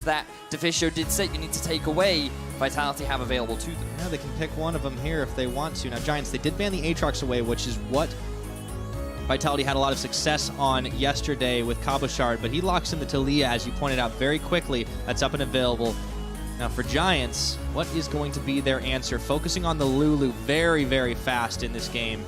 that Deficio did say you need to take away, Vitality have available to them. Yeah, they can pick one of them here if they want to. Now, Giants, they did ban the Aatrox away, which is what Vitality had a lot of success on yesterday with Cabochard, but he locks in the Talia, as you pointed out, very quickly. That's up and available. Now, for Giants, what is going to be their answer? Focusing on the Lulu very, very fast in this game.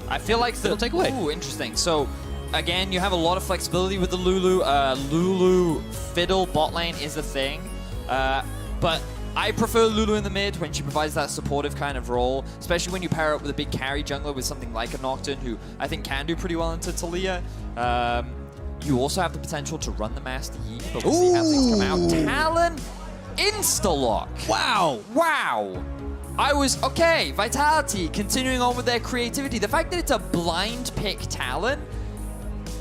I feel like they'll take away. Ooh, interesting. So, again, you have a lot of flexibility with the Lulu. Lulu Fiddle bot lane is a thing. But I prefer Lulu in the mid when she provides that supportive kind of role, especially when you pair up with a big carry jungler with something like a Nocturne, who I think can do pretty well into Talia. You also have the potential to run the Master Yi, but we'll see how things come out. Talon, insta-lock. Wow. Wow. Okay, Vitality continuing on with their creativity. The fact that it's a blind pick Talon,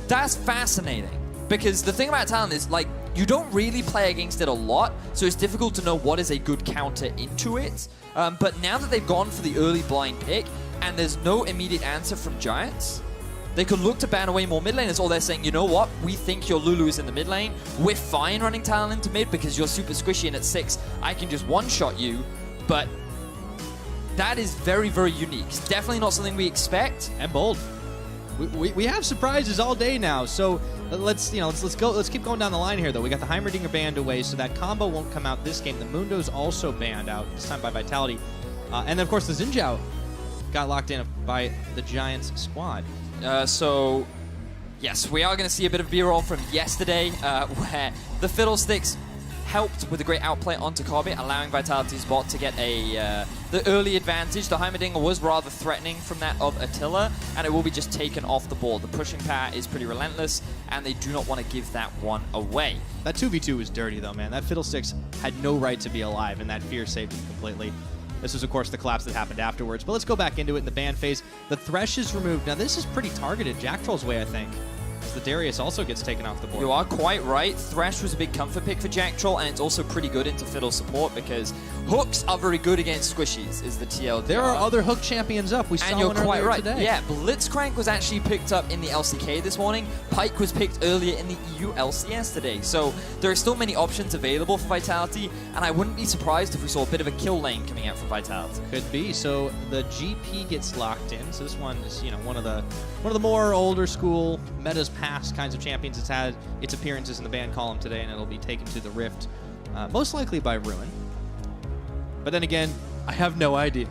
that's fascinating. Because the thing about Talon is, like, you don't really play against it a lot, so it's difficult to know what is a good counter into it. But now that they've gone for the early blind pick, and there's no immediate answer from Giants, they could look to ban away more mid laners, or they're saying, you know what, we think your Lulu is in the mid lane, we're fine running Talon into mid because you're super squishy and at 6, I can just one-shot you, but that is very, very unique. It's definitely not something we expect. And bold. We have surprises all day now, so let's keep going down the line here though. We got the Heimerdinger banned away, so that combo won't come out this game. The Mundo's also banned out, this time by Vitality. And then of course the Xin Zhao got locked in by the Giants squad. So yes, we are going to see a bit of B-roll from yesterday, where the Fiddlesticks helped with a great outplay onto Kobe, allowing Vitality's bot to get the early advantage. The Heimerdinger was rather threatening from that of Attila, and it will be just taken off the board. The pushing power is pretty relentless, and they do not want to give that one away. That 2v2 was dirty though, man. That Fiddlesticks had no right to be alive, and that fear saved him completely. This was, of course, the collapse that happened afterwards, but let's go back into it in the ban phase. The Thresh is removed. Now, this is pretty targeted Jack Troll's way, I think, as the Darius also gets taken off the board. You are quite right. Thresh was a big comfort pick for Jack Troll, and it's also pretty good into Fiddle support because hooks are very good against squishies, is the TLDR. There are other hook champions up. We saw one earlier today. Yeah, Blitzcrank was actually picked up in the LCK this morning. Pyke was picked earlier in the EU LCS today. So there are still many options available for Vitality, and I wouldn't be surprised if we saw a bit of a kill lane coming out for Vitality. Could be. So the GP gets locked in. So this one is, one of the more older school metas past kinds of champions. It's had its appearances in the ban column today, and it'll be taken to the Rift, most likely by Ruin. But then again, I have no idea.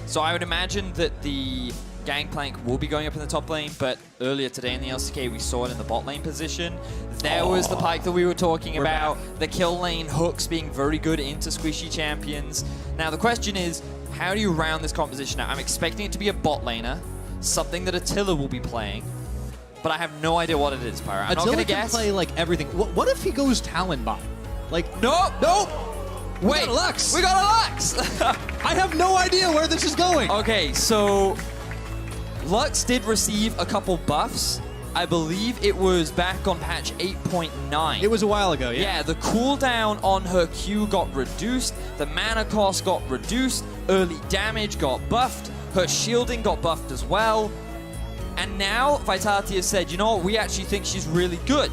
So I would imagine that the Gangplank will be going up in the top lane, but earlier today in the LCK, we saw it in the bot lane position. There was the Pyke that we were talking about. The kill lane hooks being very good into squishy champions. Now the question is, how do you round this composition out? I'm expecting it to be a bot laner, something that Attila will be playing, but I have no idea what it is, Pyra. I'm not going to guess. Play like everything. What if he goes Talon bot? Like, no. Wait, we got a Lux. We got a Lux. I have no idea where this is going. Okay, so Lux did receive a couple buffs. I believe it was back on patch 8.9. It was a while ago, yeah. Yeah, the cooldown on her Q got reduced, the mana cost got reduced, early damage got buffed, her shielding got buffed as well. And now Vitality has said, you know what, we actually think she's really good.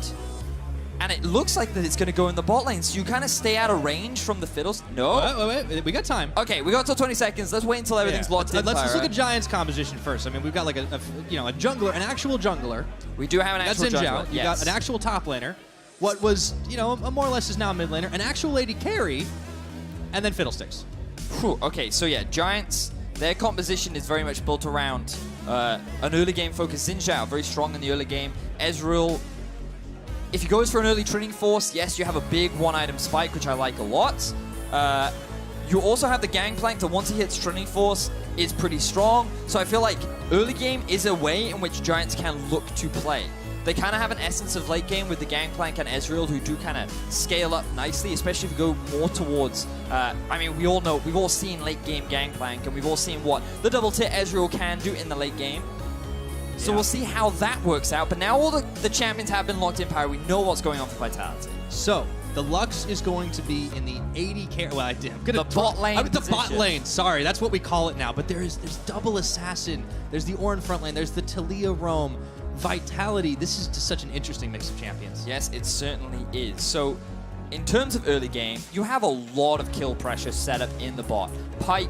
And it looks like that it's going to go in the bot lane, so you kind of stay out of range from the Fiddles. No. Wait, we got time. Okay, we got till 20 seconds. Let's wait until everything's locked in. Let's look at Giants' composition first. I mean, we've got like a jungler, an actual jungler. We do have an actual jungler. You got an actual top laner. What was, a more or less is now a mid laner, an actual lady carry, and then Fiddlesticks. Whew, okay, so yeah, Giants, their composition is very much built around an early game focus. Xin Zhao, very strong in the early game. Ezreal, if he goes for an early Training Force, yes, you have a big one-item spike, which I like a lot. You also have the Gangplank that once he hits Training Force is pretty strong. So I feel like early game is a way in which Giants can look to play. They kind of have an essence of late game with the Gangplank and Ezreal, who do kind of scale up nicely, especially if you go more towards, I mean, we all know, we've all seen late game Gangplank, and we've all seen what the double tier Ezreal can do in the late game. So we'll see how that works out. But now all the champions have been locked in power. We know what's going on for Vitality. So the Lux is going to be in the 80 carry. Well, the bot lane. The bot lane. Sorry, that's what we call it now. But there's double assassin. There's the Ornn front lane. There's the Talia roam. Vitality. This is just such an interesting mix of champions. Yes, it certainly is. So in terms of early game, you have a lot of kill pressure set up in the bot. Pyke,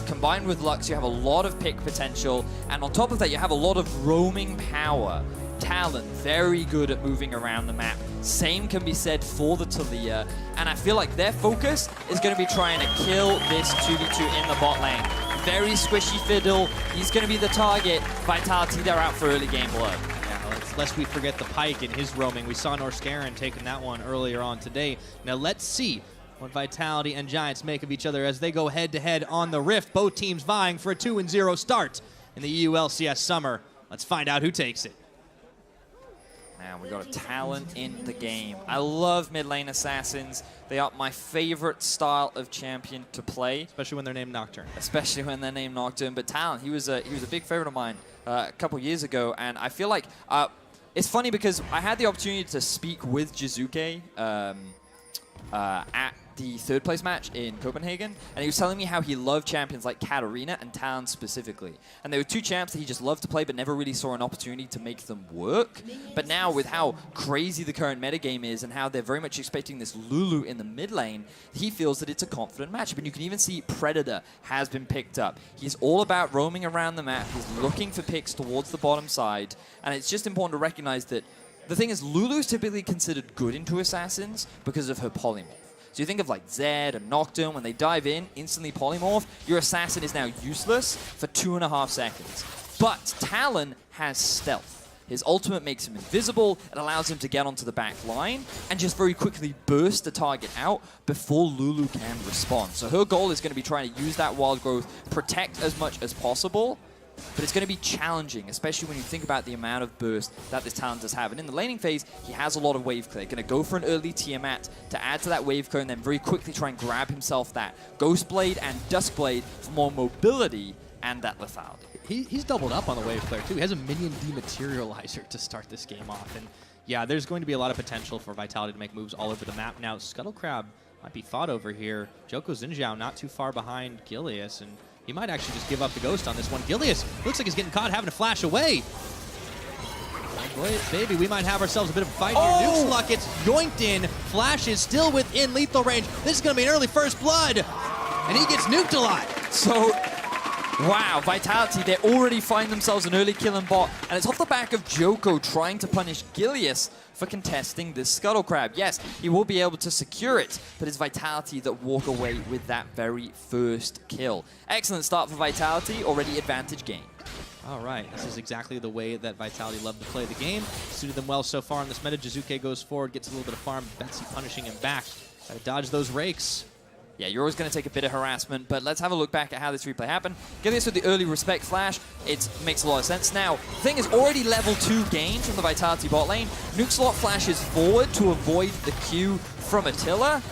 combined with Lux, you have a lot of pick potential, and on top of that, you have a lot of roaming power. Talon, very good at moving around the map. Same can be said for the Taliyah, and I feel like their focus is going to be trying to kill this 2v2 in the bot lane. Very squishy Fiddle, he's going to be the target. Vitality, they're out for early game blood. Yeah, lest we forget the Pyke and his roaming. We saw Norskaran taking that one earlier on today. Now let's see what Vitality and Giants make of each other as they go head-to-head on the Rift. Both teams vying for a 2-0 start in the EU LCS Summer. Let's find out who takes it. Now we got a Talon in the game. I love mid lane assassins. They are my favorite style of champion to play. Especially when they're named Nocturne. Especially when they're named Nocturne. But Talon, he was a big favorite of mine a couple years ago, and I feel like it's funny because I had the opportunity to speak with Jizuke at the third place match in Copenhagen, and he was telling me how he loved champions like Katarina and Talon specifically. And they were two champs that he just loved to play but never really saw an opportunity to make them work. But now with how crazy the current metagame is and how they're very much expecting this Lulu in the mid lane, he feels that it's a confident matchup. And you can even see Predator has been picked up. He's all about roaming around the map. He's looking for picks towards the bottom side. And it's just important to recognize that the thing is, Lulu is typically considered good into assassins because of her polymorph. So you think of like Zed and Nocturne, when they dive in, instantly polymorph, your assassin is now useless for 2.5 seconds. But Talon has stealth. His ultimate makes him invisible, it allows him to get onto the back line, and just very quickly burst the target out before Lulu can respond. So her goal is going to be trying to use that wild growth, protect as much as possible, but it's going to be challenging, especially when you think about the amount of burst that this Talon does have. And in the laning phase, he has a lot of wave clear. Going to go for an early Tiamat to add to that wave clear and then very quickly try and grab himself that Ghost Blade and Dusk Blade for more mobility and that lethality. He's doubled up on the wave clear too. He has a minion dematerializer to start this game off. And yeah, there's going to be a lot of potential for Vitality to make moves all over the map. Now, Scuttle Crab might be fought over here. Joko Xinjiao not too far behind Gilius, and he might actually just give up the ghost on this one. Gilius looks like he's getting caught having to flash away. Oh boy, baby, we might have ourselves a bit of a fight here. Nuke's Luck gets yoinked in. Flash is still within lethal range. This is going to be an early first blood. And he gets nuked a lot. So, wow, Vitality, they already find themselves an early kill and bot. And it's off the back of Joko trying to punish Gilius for contesting this Scuttle Crab. Yes, he will be able to secure it, but it's Vitality that walk away with that very first kill. Excellent start for Vitality, already advantage gained. All right, this is exactly the way that Vitality love to play the game. Suited them well so far in this meta. Jizuke goes forward, gets a little bit of farm. Betsy punishing him back. Gotta dodge those rakes. Yeah, you're always going to take a bit of harassment, but let's have a look back at how this replay happened. Gilius with the early respect flash, it makes a lot of sense. Now, the thing is already level 2 gained from the Vitality bot lane. Nukeslot flashes forward to avoid the Q from Attila,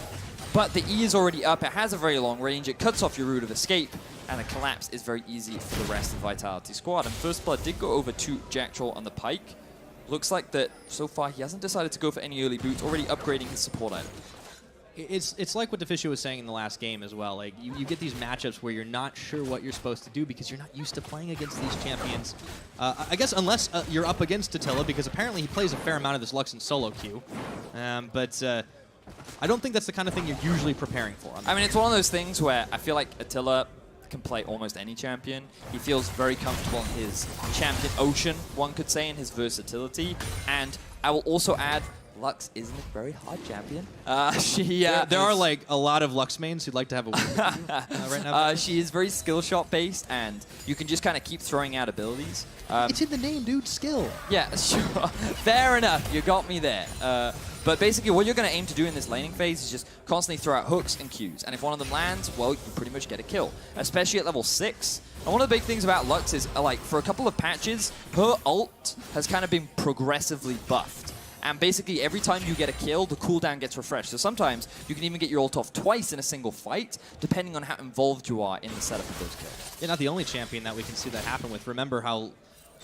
but the E is already up. It has a very long range. It cuts off your route of escape, and the collapse is very easy for the rest of the Vitality squad. And First Blood did go over to Jack Troll on the Pyke. Looks like that so far he hasn't decided to go for any early boots, already upgrading his support item. It's like what Deficio was saying in the last game as well. Like you get these matchups where you're not sure what you're supposed to do because you're not used to playing against these champions. I guess unless you're up against Attila, because apparently he plays a fair amount of this Lux in solo queue. But I don't think that's the kind of thing you're usually preparing for. I mean, it's one of those things where I feel like Attila can play almost any champion. He feels very comfortable in his champion ocean, one could say, in his versatility. And I will also add, Lux isn't a very hard champion. There are like a lot of Lux mains who'd like to have a win right now. She is very skill shot based, and you can just kind of keep throwing out abilities. It's in the name, dude. Skill. Yeah, sure. Fair enough. You got me there. But basically, what you're going to aim to do in this laning phase is just constantly throw out hooks and Qs. And if one of them lands, well, you pretty much get a kill, especially at level 6. And one of the big things about Lux is, like, for a couple of patches, her ult has kind of been progressively buffed. And basically, every time you get a kill, the cooldown gets refreshed. So sometimes you can even get your ult off twice in a single fight, depending on how involved you are in the setup of those kills. You're not the only champion that we can see that happen with. Remember how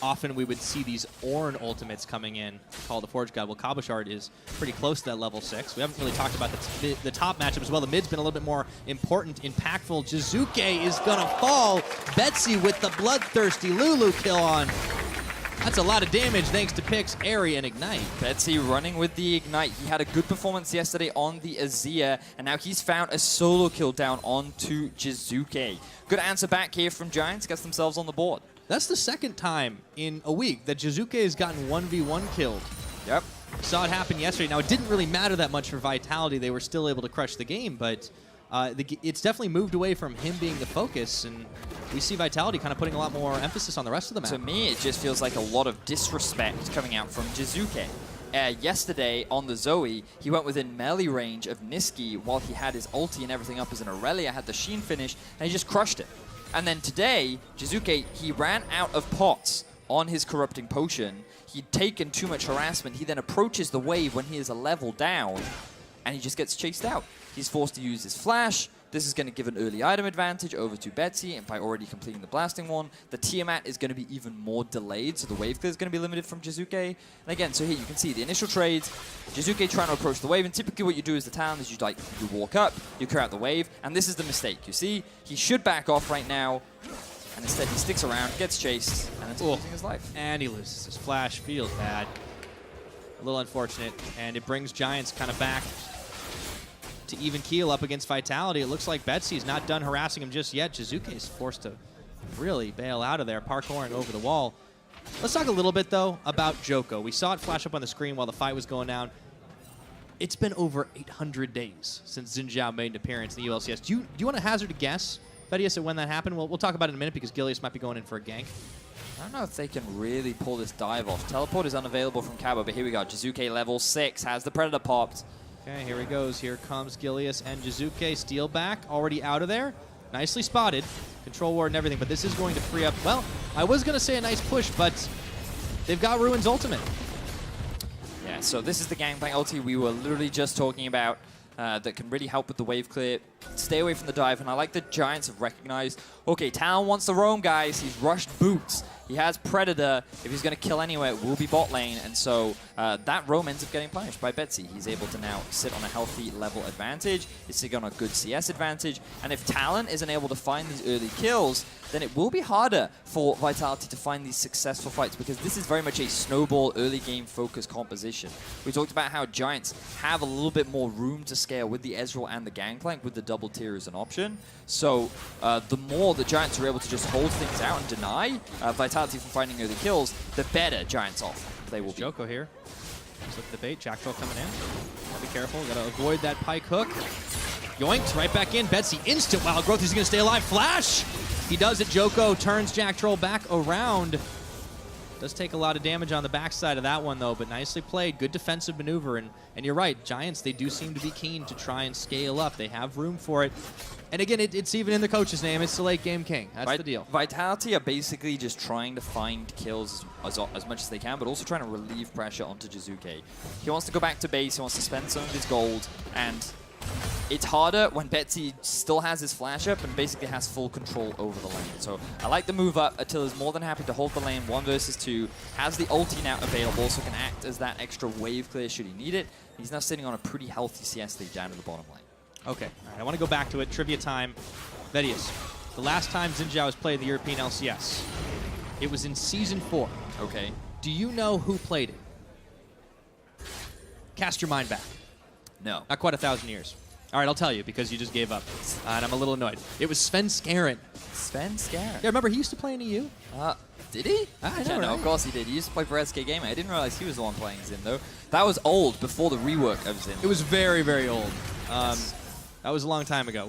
often we would see these Ornn ultimates coming in, called the Forge God. Well, Cabochard is pretty close to that level 6. We haven't really talked about the top matchup as well. The mid's been a little bit more important, impactful. Jizuke is going to fall. Betsy with the bloodthirsty Lulu kill on. That's a lot of damage thanks to Pix, Airy, and Ignite. Betsy running with the Ignite. He had a good performance yesterday on the Azir, and now he's found a solo kill down onto Jizuke. Good answer back here from Giants, gets themselves on the board. That's the second time in a week that Jizuke has gotten 1v1 killed. Yep. Saw it happen yesterday. Now, it didn't really matter that much for Vitality. They were still able to crush the game, but it's definitely moved away from him being the focus, and we see Vitality kind of putting a lot more emphasis on the rest of the map. To me, it just feels like a lot of disrespect coming out from Jizuke. Yesterday on the Zoe, he went within melee range of Niski while he had his ulti and everything up as an Aurelia, had the Sheen finish, and he just crushed it. And then today, Jizuke, he ran out of pots on his Corrupting Potion. He'd taken too much harassment. He then approaches the wave when he is a level down, and he just gets chased out. He's forced to use his flash. This is going to give an early item advantage over to Betsy, and by already completing the blasting one, the Tiamat is going to be even more delayed, so the wave clear is going to be limited from Jizuke. And again, so here you can see the initial trades, Jizuke trying to approach the wave, and typically what you do as the Talon is you walk up, you clear out the wave, and this is the mistake. You see, he should back off right now, and instead he sticks around, gets chased, and ends up losing his life. And he loses his flash, feels bad. A little unfortunate, and it brings Giants kind of back to even keel up against Vitality. It looks like Betsy's not done harassing him just yet. Jizuke is forced to really bail out of there, parkouring over the wall. Let's talk a little bit, though, about Joko. We saw it flash up on the screen while the fight was going down. It's been over 800 days since Xin Zhao made an appearance in the ULCS. Do you want to hazard a guess, Vedius, at when that happened? We'll talk about it in a minute because Gilius might be going in for a gank. I don't know if they can really pull this dive off. Teleport is unavailable from Cabo, but here we go. Jizuke level 6 has the Predator popped. Okay, here he goes. Here comes Gilius and Jizuke. Steal back, already out of there. Nicely spotted. Control ward and everything, but this is going to free up. Well, I was going to say a nice push, but they've got Ruin's ultimate. Yeah, so this is the Gangplank ulti we were literally just talking about that can really help with the wave clear. Stay away from the dive, and I like the Giants have recognized, okay, Talon wants to roam, guys. He's rushed boots. He has Predator. If he's going to kill anywhere, it will be bot lane. And so that roam ends up getting punished by Betsy. He's able to now sit on a healthy level advantage. He's sitting on a good CS advantage. And if Talon isn't able to find these early kills, then it will be harder for Vitality to find these successful fights, because this is very much a snowball early game focused composition. We talked about how Giants have a little bit more room to scale with the Ezreal and the Gangplank with the double tier as an option. So the more the Giants are able to just hold things out and deny Vitality from finding early kills, the better Giants off they will be. Joko here. Just look at the bait. Jack Troll coming in. Gotta be careful. Gotta avoid that pike hook. Yoinked right back in. Betsy instant wild growth. He's gonna stay alive. Flash! He does it. Joko turns Jack Troll back around. Does take a lot of damage on the backside of that one, though, but nicely played. Good defensive maneuver, and you're right. Giants, they do seem to be keen to try and scale up. They have room for it. And again, it's even in the coach's name. It's the late game king. That's the deal. Vitality are basically just trying to find kills as much as they can, but also trying to relieve pressure onto Jizuke. He wants to go back to base. He wants to spend some of his gold, and it's harder when Betsy still has his flash up and basically has full control over the lane. So I like the move up. Attila's more than happy to hold the lane 1 versus 2. Has the ulti now available, so can act as that extra wave clear should he need it. He's now sitting on a pretty healthy CS lead down to the bottom lane. Okay, all right, I want to go back to it. Trivia time. Vedius, the last time Xin Zhao was played the European LCS, it was in Season 4. Okay. Do you know who played it? Cast your mind back. No. Not quite 1,000 years. All right, I'll tell you because you just gave up, and I'm a little annoyed. It was Sven Skaren. Sven Skaren? Yeah, remember he used to play in EU? Did he? I know, No, right? of course he did. He used to play for SK Gaming. I didn't realize he was the one playing Xin, though. That was old, before the rework of Xin. It was very, very old. Yes. That was a long time ago.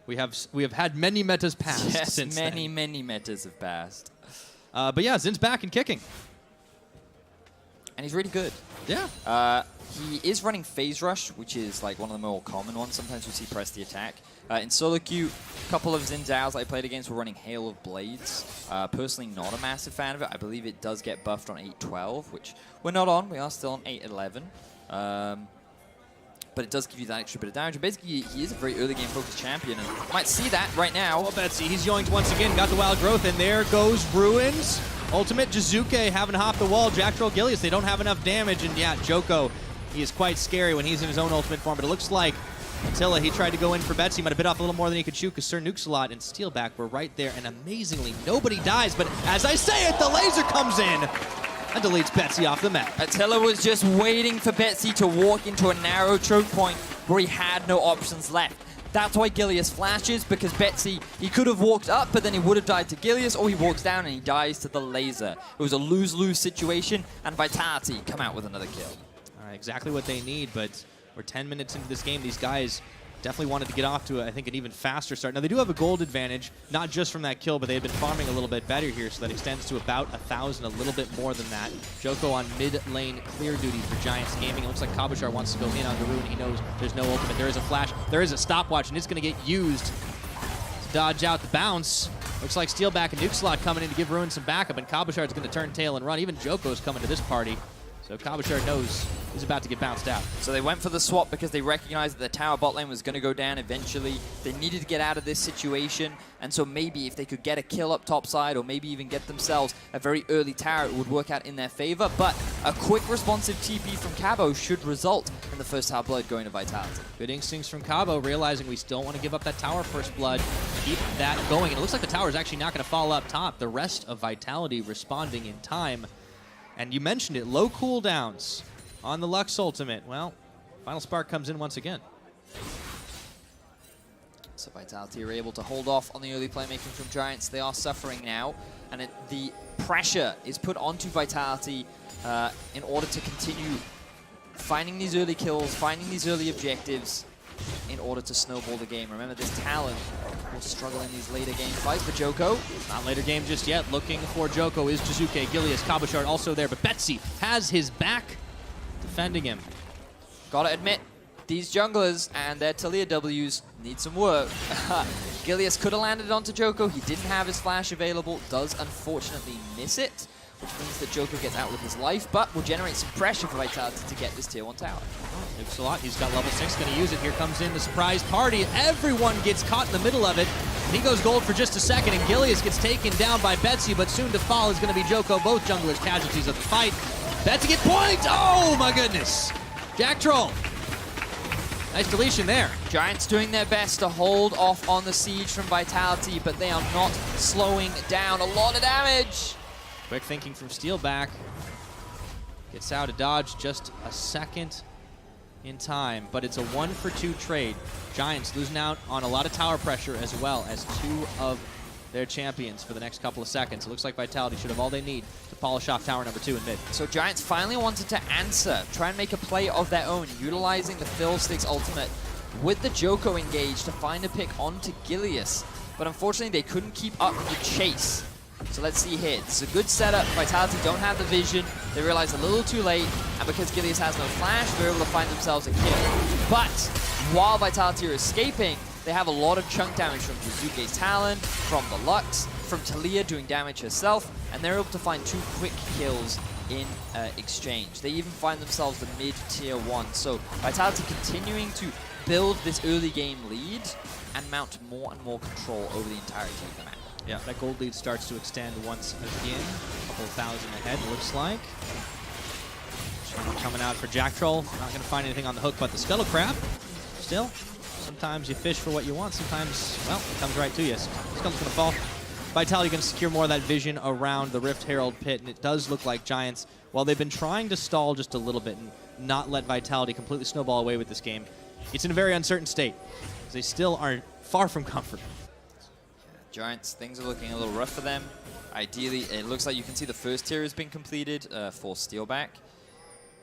We have had many metas pass Yes, since many then. metas have passed. But yeah, Zin's back and kicking. And he's really good. Yeah. He is running Phase Rush, which is like one of the more common ones. Sometimes we see press the attack. In solo queue, a couple of Xin Zhaos I played against were running Hail of Blades. Personally, not a massive fan of it. I believe it does get buffed on 8.12, which we're not on. We are still on 8.11. But it does give you that extra bit of damage. And basically, he is a very early game focused champion, and might see that right now. Well, Betsy, he's yoinked once again, got the wild growth, and there goes Ruins. Ultimate Jizuke having to hop the wall. Jack Troll Gilius, they don't have enough damage, and yeah, Joko, He is quite scary when he's in his own ultimate form, but it looks like Attila, he tried to go in for Betsy, might have bit off a little more than he could shoot because Sir Nukes-a-Lot and Steelback were right there, and amazingly, nobody dies, but as I say it, the laser comes in and deletes Betsy off the map. Attila was just waiting for Betsy to walk into a narrow choke point where he had no options left. That's why Gilius flashes, because Betsy, he could have walked up, but then he would have died to Gilius, or he walks down and he dies to the laser. It was a lose-lose situation, and Vitality come out with another kill. All right, exactly what they need, but we're 10 minutes into this game. These guys definitely wanted to get off to, I think, an even faster start. Now, they do have a gold advantage, not just from that kill, but they've been farming a little bit better here, so that extends to about 1,000, a little bit more than that. Joko on mid-lane clear duty for Giants Gaming. It looks like Kabushar wants to go in on Darun. He knows there's no ultimate. There is a flash. There is a stopwatch, and it's going to get used to dodge out the bounce. Looks like Steelback and Nukes-a-Lot coming in to give Ruin some backup, and Kabushar's going to turn tail and run. Even Joko's coming to this party. So Kabushar knows he's about to get bounced out. So they went for the swap because they recognized that the tower bot lane was going to go down eventually. They needed to get out of this situation, and so maybe if they could get a kill up top side or maybe even get themselves a very early tower, it would work out in their favor. But a quick responsive TP from Cabo should result in the first tower blood going to Vitality. Good instincts from Cabo, realizing we still want to give up that tower first blood. Keep that going. And it looks like the tower is actually not going to fall up top. The rest of Vitality responding in time. And you mentioned it, low cooldowns on the Lux ultimate. Well, Final Spark comes in once again. So Vitality are able to hold off on the early playmaking from Giants. They are suffering now, and the pressure is put onto Vitality in order to continue finding these early kills, finding these early objectives in order to snowball the game. Remember, this Talon will struggle in these later game fights, but Joko, not later game just yet. Looking for Joko is Jizuke, Gilius, Kabushar also there, but Betsy has his back defending him. Gotta admit, these junglers and their Talia Ws need some work. Gilius could have landed onto Joko. He didn't have his flash available, does unfortunately miss it, which means that Joko gets out with his life, but will generate some pressure for Vitality to get this tier 1 tower. Nukes-a-Lot, he's got level 6, going to use it. Here comes in the surprise party. Everyone gets caught in the middle of it. He goes gold for just a second, and Gilius gets taken down by Betsy, but soon to fall is going to be Joko. Both junglers casualties of the fight. Betsy get point! Oh my goodness! Jack Troll. Nice deletion there. Giants doing their best to hold off on the siege from Vitality, but they are not slowing down. A lot of damage! Quick thinking from Steelback. Gets out of dodge just a second in time, but it's a 1-for-2 trade. Giants losing out on a lot of tower pressure as well as 2 of their champions for the next couple of seconds. It looks like Vitality should have all they need to polish off tower number 2 in mid. So Giants finally wanted to answer, try and make a play of their own, utilizing the Fiddlesticks ultimate with the Joko engaged to find a pick onto Gilius. But unfortunately, they couldn't keep up the chase. So let's see here. This is a good setup. Vitality don't have the vision. They realize a little too late, and because Gilius has no flash, they're able to find themselves a kill. But while Vitality are escaping, they have a lot of chunk damage from Jizuke's Talon, from the Lux, from Talia doing damage herself, and they're able to find 2 quick kills in exchange. They even find themselves the mid-tier 1. So Vitality continuing to build this early game lead and mount more and more control over the entirety of the map. Yeah, that gold lead starts to extend once again. A couple thousand ahead, looks like. Coming out for Jack Troll. Not going to find anything on the hook but the Scuttle Crab. Still, sometimes you fish for what you want. Sometimes, well, it comes right to you. Scuttle's going to fall. Vitality going to secure more of that vision around the Rift Herald pit, and it does look like Giants, while they've been trying to stall just a little bit and not let Vitality completely snowball away with this game, it's in a very uncertain state. They still are far from comfort. Giants, things are looking a little rough for them. Ideally, it looks like you can see the first tier has been completed for Steelback.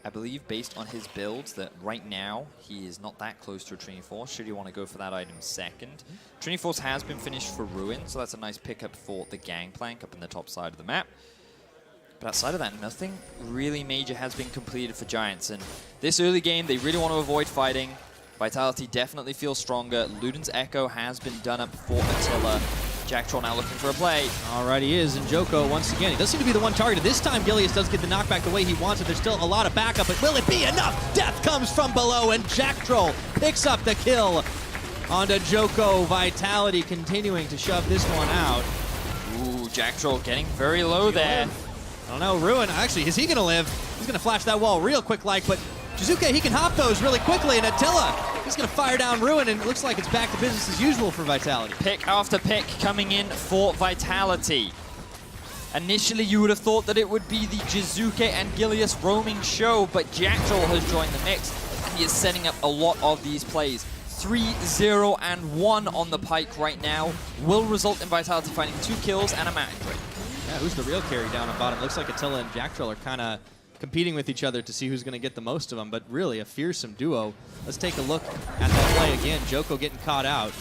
I believe, based on his build, that right now he is not that close to a Trinity Force, should you want to go for that item second. Trinity Force has been finished for Ruin, so that's a nice pickup for the Gangplank up in the top side of the map. But outside of that, nothing really major has been completed for Giants. And this early game, they really want to avoid fighting. Vitality definitely feels stronger. Luden's Echo has been done up for Attila. Jack Troll now looking for a play. All right, he is. And Joko, once again, he does seem to be the one targeted. This time, Gilius does get the knockback the way he wants it. There's still a lot of backup, but will it be enough? Death comes from below, and Jack Troll picks up the kill onto Joko. Vitality continuing to shove this one out. Ooh, Jack Troll getting very low there. I don't know, Ruin, actually, is he going to live? He's going to flash that wall real quick like, but Jizuke, he can hop those really quickly, and Attila, he's going to fire down Ruin, and it looks like it's back to business as usual for Vitality. Pick after pick coming in for Vitality. Initially, you would have thought that it would be the Jizuke and Gilius roaming show, but Jackdaw has joined the mix, and he is setting up a lot of these plays. 3-0 and 1 on the pike right now will result in Vitality finding 2 kills and a match break. Yeah, who's the real carry down on bottom? Looks like Attila and Jackdaw are kind of competing with each other to see who's going to get the most of them, but really a fearsome duo. Let's take a look at that play again. Joko getting caught out.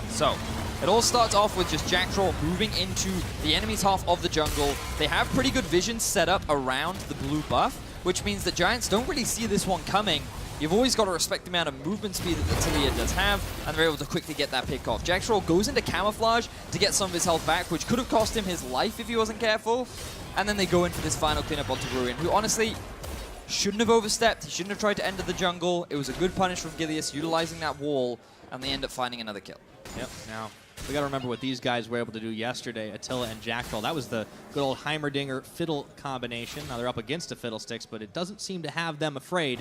So, it all starts off with just Jackdaw moving into the enemy's half of the jungle. They have pretty good vision set up around the blue buff, which means that Giants don't really see this one coming. You've always got to respect the amount of movement speed that the Taliyah does have, and they're able to quickly get that pick off. Jackdaw goes into camouflage to get some of his health back, which could have cost him his life if he wasn't careful. And then they go in for this final cleanup onto Ruin, who honestly shouldn't have overstepped. He shouldn't have tried to enter the jungle. It was a good punish from Gilius utilizing that wall, and they end up finding another kill. Yep, now we got to remember what these guys were able to do yesterday, Attila and Jackdaw. That was the good old Heimerdinger fiddle combination. Now they're up against the Fiddlesticks, but it doesn't seem to have them afraid.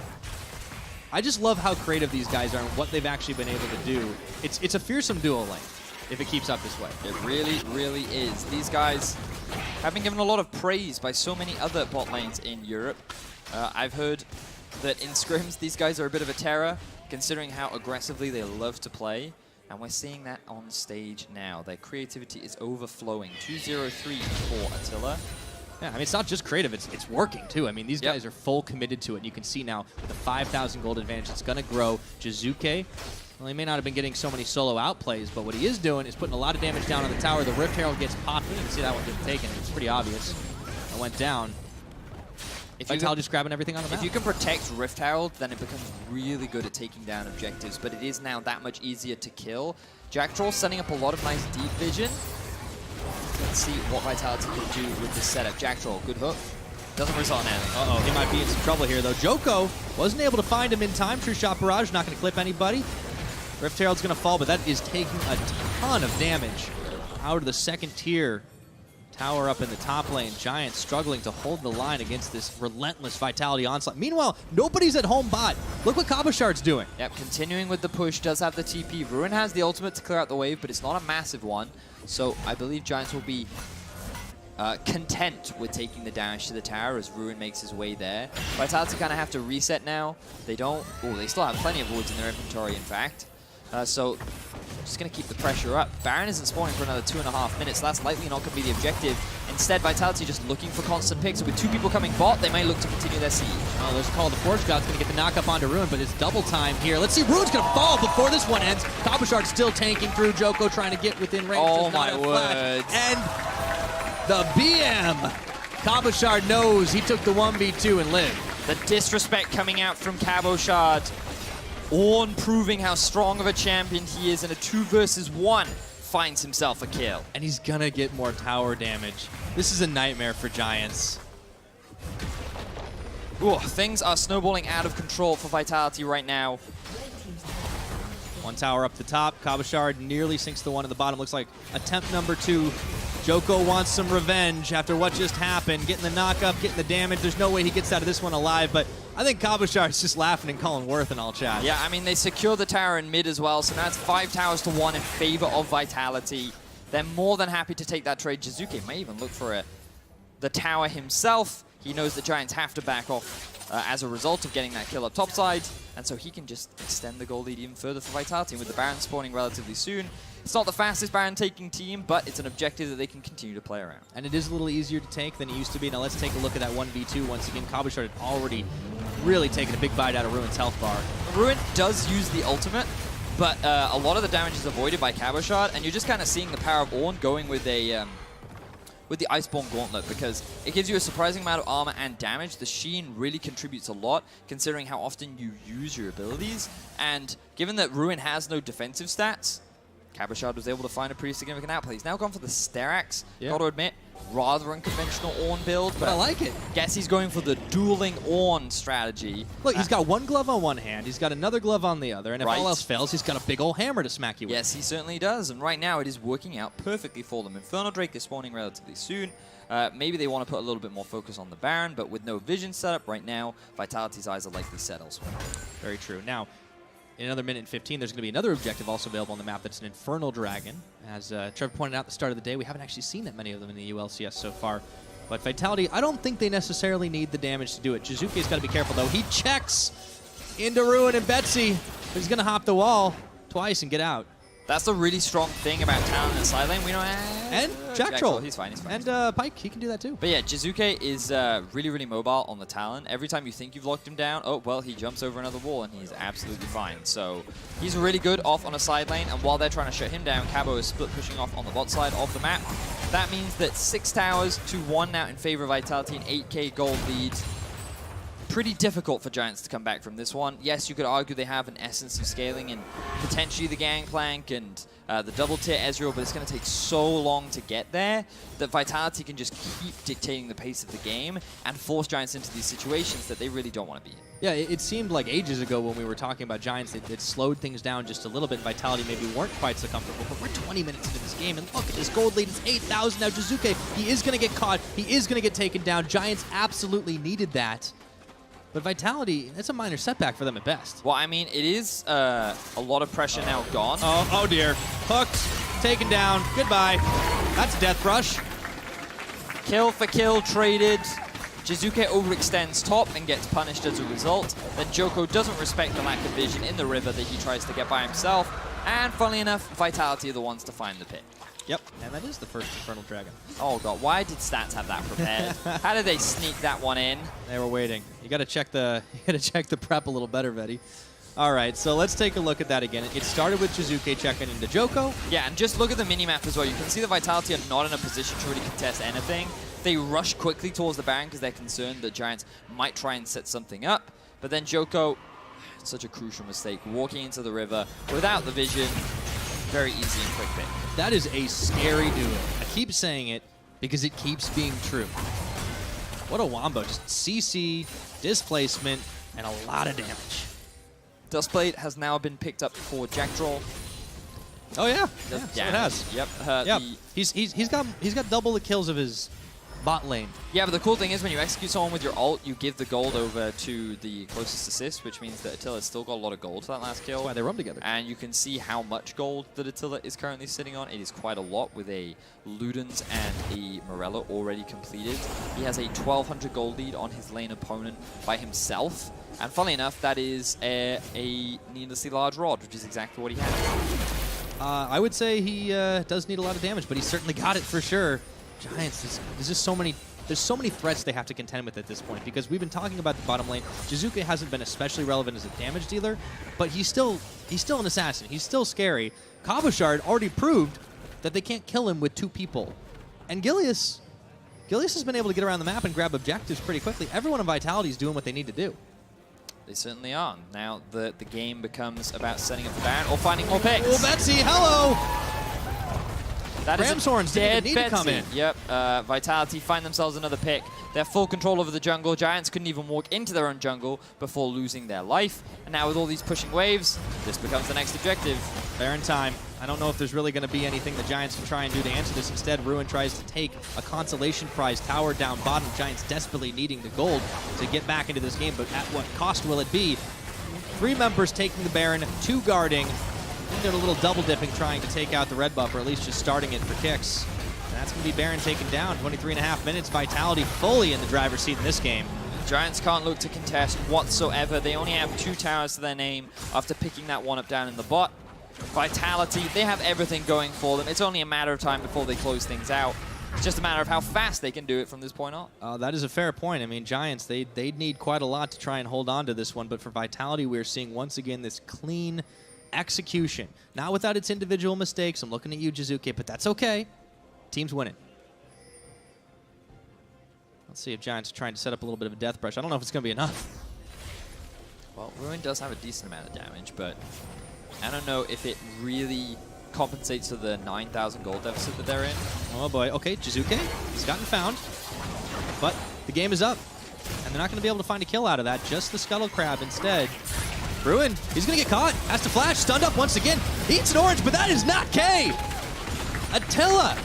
I just love how creative these guys are and what they've actually been able to do. It's a fearsome duo lane if it keeps up this way. It really, really is. These guys have been given a lot of praise by so many other bot lanes in Europe. I've heard that in scrims, these guys are a bit of a terror, considering how aggressively they love to play. And we're seeing that on stage now. Their creativity is overflowing. 2-0-3 for Attila. Yeah, I mean, it's not just creative, it's working, too. I mean, these guys are full committed to it. And you can see now, with the 5,000 gold advantage, it's going to grow. Jizuke, well, he may not have been getting so many solo outplays, but what he is doing is putting a lot of damage down on the tower. The Rift Herald gets popped. You can see that one getting taken. It's pretty obvious. It went down. Vitality just grabbing everything on the map. If you can protect Rift Herald, then it becomes really good at taking down objectives, but it is now that much easier to kill. Jackdaw setting up a lot of nice deep vision. Let's see what Vitality can do with this setup. Jackdaw, good hook. Doesn't result in anything. Uh-oh, he might be in some trouble here, though. Joko wasn't able to find him in time. True Shot Barrage, not going to clip anybody. Rift Herald's going to fall, but that is taking a ton of damage out of the second tier. Tower up in the top lane. Giants struggling to hold the line against this relentless Vitality onslaught. Meanwhile, nobody's at home bot. Look what Cabochard's doing. Yep, continuing with the push, does have the TP. Ruin has the ultimate to clear out the wave, but it's not a massive one. So I believe Giants will be content with taking the damage to the tower as Ruin makes his way there. Vitality kind of have to reset now. They don't... Oh, they still have plenty of wards in their inventory, in fact. So just going to keep the pressure up. Baron isn't spawning for another 2.5 minutes. That's likely not going to be the objective. Instead, Vitality just looking for constant picks. So with 2 people coming bot, they may look to continue their siege. Oh, there's a call. The Forge God's going to get the knock up onto Ruin, but it's double time here. Let's see. Ruin's going to fall before this one ends. Cabochard still tanking through. Joko trying to get within range. Oh, my word. And the BM. Cabochard knows he took the 1v2 and lived. The disrespect coming out from Cabochard. Ornn proving how strong of a champion he is in a 2 versus 1. Finds himself a kill. And he's gonna get more tower damage. This is a nightmare for Giants. Ooh, things are snowballing out of control for Vitality right now. One tower up the top. Cabochard nearly sinks the one at the bottom. Looks like attempt number 2. Joko wants some revenge after what just happened. Getting the knock-up, getting the damage. There's no way he gets out of this one alive, but I think Cabochard's just laughing and calling Worth in all chat. Yeah, I mean, they secure the tower in mid as well, so now it's 5 towers to 1 in favor of Vitality. They're more than happy to take that trade. Jizuke may even look for the tower himself. He knows the Giants have to back off as a result of getting that kill up topside, and so he can just extend the goal lead even further for Vitality. And with the Baron spawning relatively soon, it's not the fastest Baron taking team, but it's an objective that they can continue to play around. And it is a little easier to tank than it used to be. Now let's take a look at that 1v2 once again. Cabochard had already really taken a big bite out of Ruin's health bar. Ruin does use the ultimate, but a lot of the damage is avoided by Cabochard, and you're just kind of seeing the power of Ornn going with a with the Iceborne Gauntlet, because it gives you a surprising amount of armor and damage. The Sheen really contributes a lot, considering how often you use your abilities. And given that Ruin has no defensive stats, Cabochard was able to find a pretty significant outplay. He's now gone for the Sterax, got to admit. Rather unconventional Ornn build, but I like it. Guess he's going for the dueling Ornn strategy. Look, he's got one glove on one hand, he's got another glove on the other, and if all else fails, he's got a big old hammer to smack you with. Yes, he certainly does, and right now it is working out perfectly for them. Infernal Drake is spawning relatively soon. Maybe they want to put a little bit more focus on the Baron, but with no vision setup right now, Vitality's eyes are likely set elsewhere. Very true. Now, in another minute and 15, there's going to be another objective also available on the map. That's an Infernal Dragon. As Trevor pointed out at the start of the day, we haven't actually seen that many of them in the ULCS so far. But Vitality, I don't think they necessarily need the damage to do it. Jizuke's got to be careful, though. He checks into Ruin and Betsy. But he's going to hop the wall twice and get out. That's the really strong thing about Talon in the side lane. We don't have... And Jack Troll. He's fine, he's fine. And Pike, he can do that too. But yeah, Jizuke is really, really mobile on the Talon. Every time you think you've locked him down, oh, well, he jumps over another wall and he's absolutely fine. So he's really good off on a side lane. And while they're trying to shut him down, Cabo is split pushing off on the bot side of the map. That means that 6 towers to 1 now in favor of Vitality, an 8k gold lead. Pretty difficult for Giants to come back from this one. Yes, you could argue they have an essence of scaling and potentially the Gangplank and the double tier Ezreal, but it's going to take so long to get there that Vitality can just keep dictating the pace of the game and force Giants into these situations that they really don't want to be in. Yeah, it seemed like ages ago when we were talking about Giants, it slowed things down just a little bit. Vitality maybe weren't quite so comfortable, but we're 20 minutes into this game, and look at this gold lead. It's 8,000 now. Jizuke, he is going to get caught. He is going to get taken down. Giants absolutely needed that. But Vitality, that's a minor setback for them at best. Well, I mean, it is a lot of pressure now gone. Oh dear. Hooked, taken down, goodbye. That's a death rush. Kill for kill traded. Jizuke overextends top and gets punished as a result. Then Joko doesn't respect the lack of vision in the river that he tries to get by himself. And funnily enough, Vitality are the ones to find the pit. Yep, and that is the first Infernal Dragon. Oh god, why did Stats have that prepared? How did they sneak that one in? They were waiting. You got to check the prep a little better, Vetty. All right, so let's take a look at that again. It started with Jizuke checking into Joko. Yeah, and just look at the minimap as well. You can see the Vitality are not in a position to really contest anything. They rush quickly towards the Baron because they're concerned that Giants might try and set something up. But then Joko, such a crucial mistake, walking into the river without the vision. Very easy and quick pick. That is a scary duo. I keep saying it because it keeps being true. What a wombo. Just CC, displacement, and a lot of damage. Dustblade has now been picked up for Jack Troll. Oh yeah, So it has. Yep. Yep. He's got double the kills of his bot lane. Yeah, but the cool thing is when you execute someone with your ult, you give the gold over to the closest assist, which means that Attila's still got a lot of gold for that last kill. That's why they run together. And you can see how much gold that Attila is currently sitting on. It is quite a lot with a Ludens and a Morello already completed. He has a 1,200 gold lead on his lane opponent by himself. And funnily enough, that is a needlessly large rod, which is exactly what he has. I would say he does need a lot of damage, but he's certainly got it for sure. Giants, there's just so many threats they have to contend with at this point because we've been talking about the bottom lane. Jizuke hasn't been especially relevant as a damage dealer, but he's still an assassin. He's still scary. Cabochard already proved that they can't kill him with 2 people. And Gilius has been able to get around the map and grab objectives pretty quickly. Everyone in Vitality is doing what they need to do. They certainly are. Now the game becomes about setting up the Baron or finding more picks. Oh, Betsy, hello! That is Ramshorns dead didn't need to come in. Yep, Vitality find themselves another pick. They have full control over the jungle. Giants couldn't even walk into their own jungle before losing their life. And now with all these pushing waves, this becomes the next objective. Baron time. I don't know if there's really going to be anything the Giants can try and do to answer this. Instead, Ruin tries to take a consolation prize tower down bottom. Giants desperately needing the gold to get back into this game, but at what cost will it be? 3 members taking the Baron, 2 guarding. They're a little double dipping trying to take out the red buff, or at least just starting it for kicks. And that's going to be Baron taken down. 23.5 minutes. Vitality fully in the driver's seat in this game. Giants can't look to contest whatsoever. They only have 2 towers to their name after picking that one up down in the bot. Vitality, they have everything going for them. It's only a matter of time before they close things out. It's just a matter of how fast they can do it from this point on. That is a fair point. I mean, Giants, they'd need quite a lot to try and hold on to this one. But for Vitality, we're seeing once again this clean execution. Not without its individual mistakes. I'm looking at you, Jizuke, but that's okay. Team's winning. Let's see if Giants are trying to set up a little bit of a death brush. I don't know if it's going to be enough. Well, Ruin does have a decent amount of damage, but I don't know if it really compensates for the 9,000 gold deficit that they're in. Oh boy. Okay, Jizuke, he's gotten found. But the game is up. And they're not going to be able to find a kill out of that. Just the Scuttle Crab instead. Ruin, he's going to get caught. Has to flash. Stunned up once again. Eats an orange, but that is not K. Attila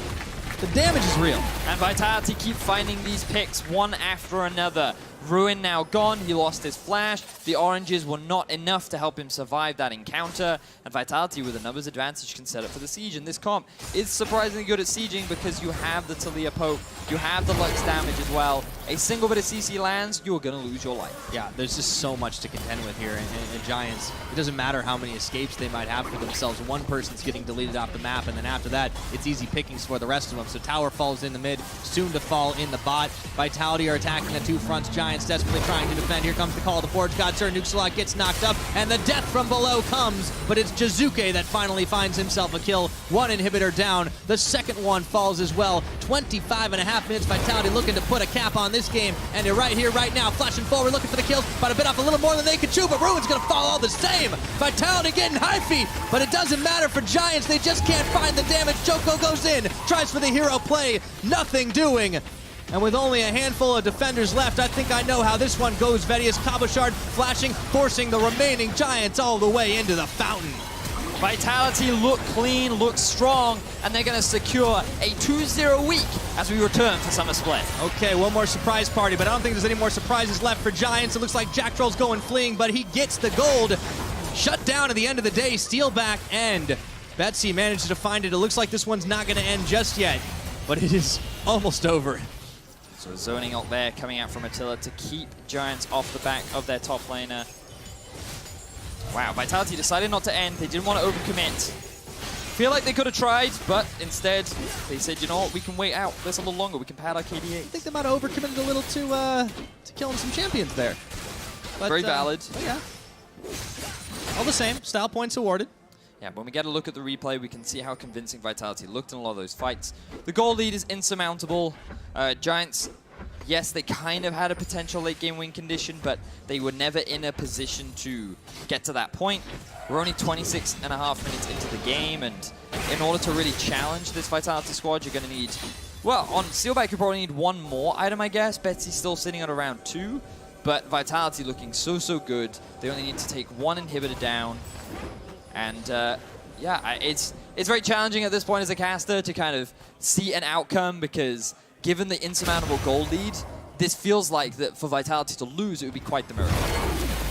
The damage is real. And Vitality keep finding these picks one after another. Ruin now gone, he lost his flash. The oranges were not enough to help him survive that encounter. And Vitality with a numbers advantage can set up for the siege. And this comp is surprisingly good at sieging because you have the Talia poke, you have the Lux damage as well. A single bit of CC lands, you're gonna lose your life. Yeah, there's just so much to contend with here. And Giants, it doesn't matter how many escapes they might have for themselves. One person's getting deleted off the map, and then after that, it's easy pickings for the rest of them. So tower falls in the mid, soon to fall in the bot. Vitality are attacking the two fronts. Giants desperately trying to defend. Here comes the call of the Forge God. Sir Nuxalot gets knocked up, and the death from below comes, but it's Jizuke that finally finds himself a kill. One inhibitor down. The second one falls as well. 25.5 minutes. Vitality looking to put a cap on this game, and they're right here, right now, flashing forward, looking for the kills. About to bit off a little more than they could chew, but Ruin's gonna fall all the same. Vitality getting high feet, but it doesn't matter for Giants. They just can't find the damage. Joko goes in, tries for the hero play, nothing doing. And with only a handful of defenders left, I think I know how this one goes. Vedius Cabochard flashing, forcing the remaining Giants all the way into the fountain. Vitality look clean, look strong, and they're going to secure a 2-0 week as we return for Summer Split. Okay, one more surprise party, but I don't think there's any more surprises left for Giants. It looks like Jack Troll's going fleeing, but he gets the gold. Shut down at the end of the day, steal back, and Betsy manages to find it. It looks like this one's not going to end just yet, but it is almost over. So zoning out there coming out from Attila to keep Giants off the back of their top laner. Wow, Vitality decided not to end. They didn't want to overcommit. Feel like they could have tried, but instead they said, you know what, we can wait out this a little longer. We can pad our KDA. I think they might have overcommitted a little to killing some champions there. But, very valid. Yeah. All the same, style points awarded. Yeah, when we get a look at the replay, we can see how convincing Vitality looked in a lot of those fights. The goal lead is insurmountable. Giants, yes, they kind of had a potential late-game win condition, but they were never in a position to get to that point. We're only 26.5 minutes into the game, and in order to really challenge this Vitality squad, you're going to need... Well, on Steelback, you probably need one more item, I guess. Betsy's still sitting at around 2, but Vitality looking so good. They only need to take one inhibitor down. And yeah, it's very challenging at this point as a caster to kind of see an outcome, because given the insurmountable goal lead, this feels like that for Vitality to lose, it would be quite the miracle.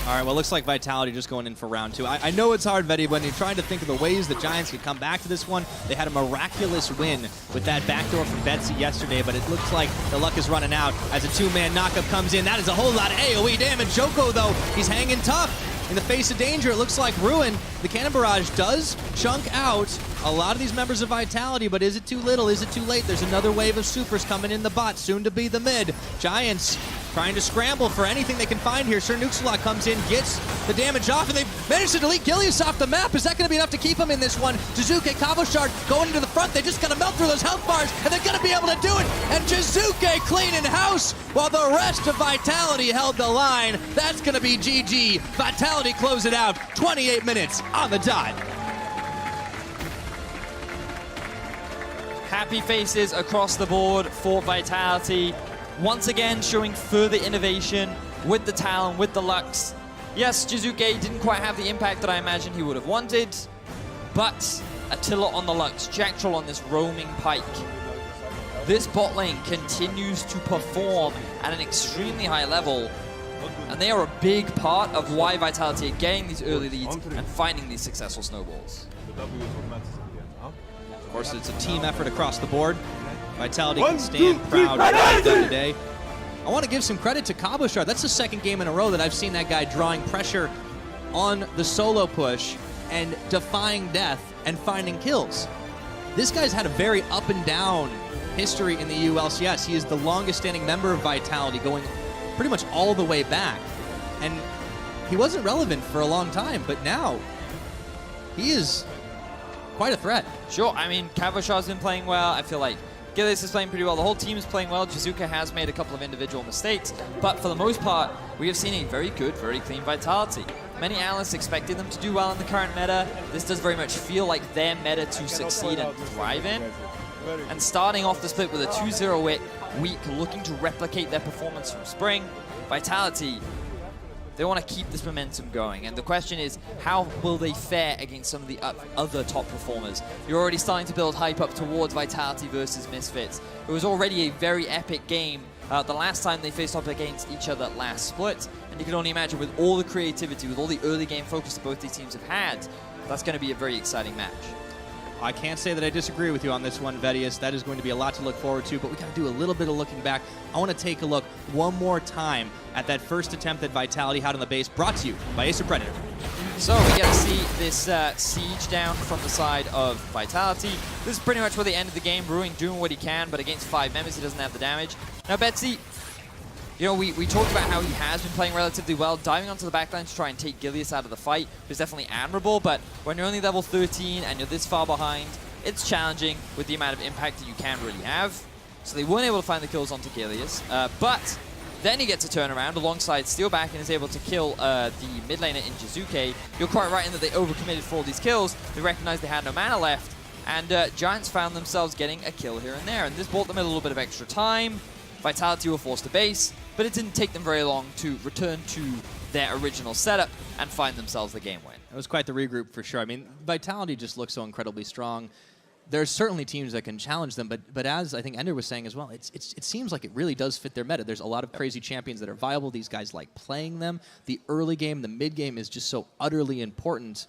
All right, well, looks like Vitality just going in for round 2. I know it's hard, Vedi, when you're trying to think of the ways the Giants could come back to this one. They had a miraculous win with that backdoor from Betsy yesterday, but it looks like the luck is running out as a two-man knockup comes in. That is a whole lot of AoE damage. Joko, though, he's hanging tough. In the face of danger, it looks like Ruin, the cannon barrage does chunk out a lot of these members of Vitality, but is it too little? Is it too late? There's another wave of supers coming in the bot, soon to be the mid. Giants trying to scramble for anything they can find here. Sir Nuxalot comes in, gets the damage off, and they managed to delete Gilius off the map. Is that going to be enough to keep him in this one? Jizuke, Cabochard going into the front. They just got to melt through those health bars, and they're going to be able to do it. And Jizuke cleaning house while the rest of Vitality held the line. That's going to be GG. Vitality close it out. 28 minutes on the dot. Happy faces across the board for Vitality. Once again, showing further innovation with the Talon, with the Lux. Yes, Jizuke didn't quite have the impact that I imagined he would have wanted, but Attila on the Lux, Jack Troll on this roaming pike. This bot lane continues to perform at an extremely high level, and they are a big part of why Vitality are getting these early leads and finding these successful snowballs. Of course, it's a team effort across the board. Vitality can stand proud of what they've done today. I want to give some credit to Cabochard. That's the second game in a row that I've seen that guy drawing pressure on the solo push and defying death and finding kills. This guy's had a very up and down history in the EU LCS. He is the longest standing member of Vitality, going pretty much all the way back. And he wasn't relevant for a long time, but now he is quite a threat. Sure, I mean, Cabochard's been playing well. I feel like Gilius is playing pretty well. The whole team is playing well. Jizuka has made a couple of individual mistakes, but for the most part, we have seen a very good, very clean Vitality. Many analysts expected them to do well in the current meta. This does very much feel like their meta to succeed and thrive in. And starting off the split with a 2-0 week, looking to replicate their performance from Spring, Vitality, They want to keep this momentum going. And the question is, how will they fare against some of the other top performers? You're already starting to build hype up towards Vitality versus Misfits. It was already a very epic game the last time they faced off against each other last split. And you can only imagine with all the creativity, with all the early game focus that both these teams have had, that's going to be a very exciting match. I can't say that I disagree with you on this one, Vetius. That is going to be a lot to look forward to, but we got to do a little bit of looking back. I want to take a look one more time at that first attempt that Vitality had on the base, brought to you by Acer Predator. So we get to see this siege down from the side of Vitality. This is pretty much where they ended the game. Brewing doing what he can, but against 5 members, he doesn't have the damage. Now, Betsy, you know, we talked about how he has been playing relatively well. Diving onto the backline to try and take Gilius out of the fight was definitely admirable, but when you're only level 13 and you're this far behind, it's challenging with the amount of impact that you can really have. So they weren't able to find the kills onto Gilius, but then he gets a turnaround alongside Steelback and is able to kill the mid laner in Jizuke. You're quite right in that they overcommitted for all these kills. They recognized they had no mana left, and Giants found themselves getting a kill here and there, and this bought them a little bit of extra time. Vitality were forced to base, but it didn't take them very long to return to their original setup and find themselves the game win. It was quite the regroup for sure. I mean, Vitality just looks so incredibly strong. There's certainly teams that can challenge them, but as I think Ender was saying as well, it seems like it really does fit their meta. There's a lot of crazy champions that are viable. These guys like playing them. The early game, the mid game is just so utterly important.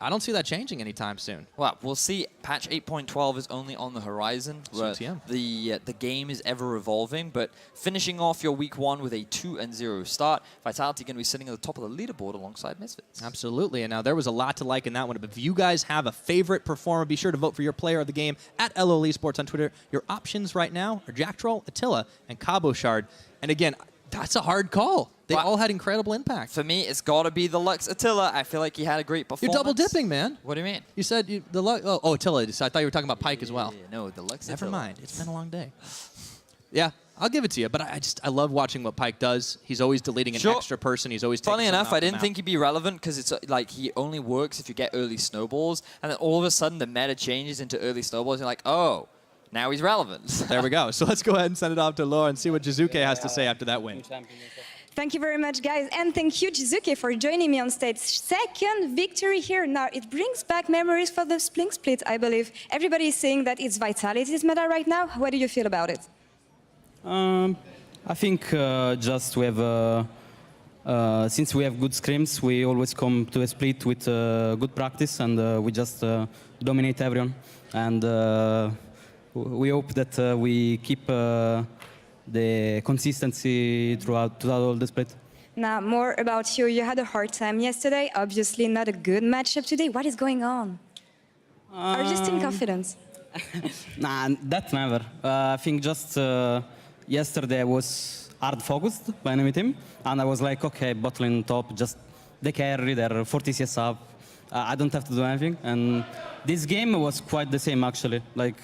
I don't see that changing anytime soon. Well, we'll see. Patch 8.12 is only on the horizon. The game is ever evolving, but finishing off your week 1 with a 2-0 start, Vitality going to be sitting at the top of the leaderboard alongside Misfits. Absolutely, and now there was a lot to like in that one. But if you guys have a favorite performer, be sure to vote for your player of the game at LOL Esports on Twitter. Your options right now are Jack Troll, Attila, and Cabochard. And again, that's a hard call. They all had incredible impact. For me, it's got to be the Lux Attila. I feel like he had a great performance. You're double dipping, man. What do you mean? You said the Lux. Oh, Attila. I thought you were talking about Pyke as well. Yeah, no, the Lux Never Attila. mind. It's been a long day. Yeah, I'll give it to you. But I love watching what Pyke does. He's always deleting an extra person. He's always taking Funny enough, I didn't out. think he'd be relevant because it's like he only works if you get early snowballs, and then all of a sudden the meta changes into early snowballs. And you're like, oh, now he's relevant. There we go. So let's go ahead and send it off to Laura and see what Jizuke has to say after that win. Thank you very much, guys. And thank you, Jizuke, for joining me on stage. Second victory here. Now, it brings back memories for the Split, I believe. Everybody is saying that it's Vitality's meta right now. What do you feel about it? I think just we have, since we have good scrims, we always come to a split with good practice, and we just dominate everyone. And we hope that we keep the consistency throughout all the split. Now, more about you. You had a hard time yesterday. Obviously, not a good matchup today. What is going on? Are you still confident? Nah, that never. I think just yesterday I was hard focused by enemy team, and I was like, okay, bot lane top, just they carry, they're 40 CS up. I don't have to do anything. And this game was quite the same actually. Like,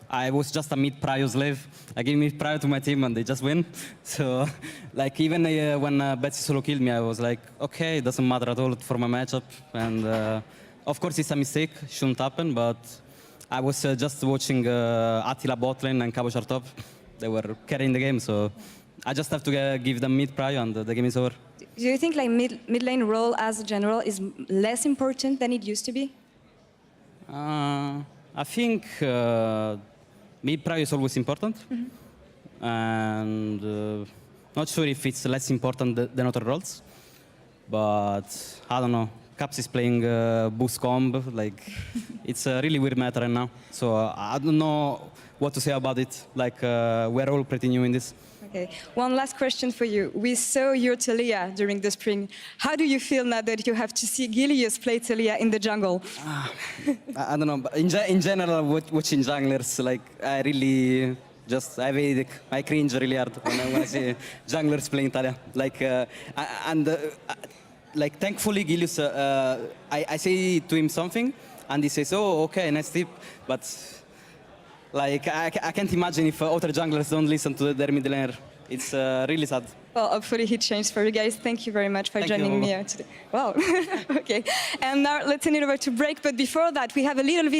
I was just a mid-prio slave. I gave mid-prio to my team and they just win. So, like, even when Betsy solo killed me, I was like, okay, it doesn't matter at all for my matchup. And of course, it's a mistake, shouldn't happen, but I was just watching Attila bot lane and Cabochard top. They were carrying the game, so I just have to give them mid-prio and the game is over. Do you think like mid lane role as a general is less important than it used to be? I think mid-prio is always important, and not sure if it's less important than other roles, but I don't know. Caps is playing boost comb, like it's a really weird meta right now. So I don't know what to say about it. Like we're all pretty new in this. Okay, one last question for you. We saw your Talia during the spring. How do you feel now that you have to see Gilius play Talia in the jungle? I don't know, but in general, watching junglers, like I really just, I cringe really hard when I see junglers playing Talia. Like, like thankfully Gilius, I say to him something, and he says, oh, okay, nice tip, but like, I can't imagine if other junglers don't listen to their mid laner. It's really sad. Well, hopefully he changed for you guys. Thank you very much for joining me here today. Wow. Okay. And now let's turn it over to break. But before that, we have a little video.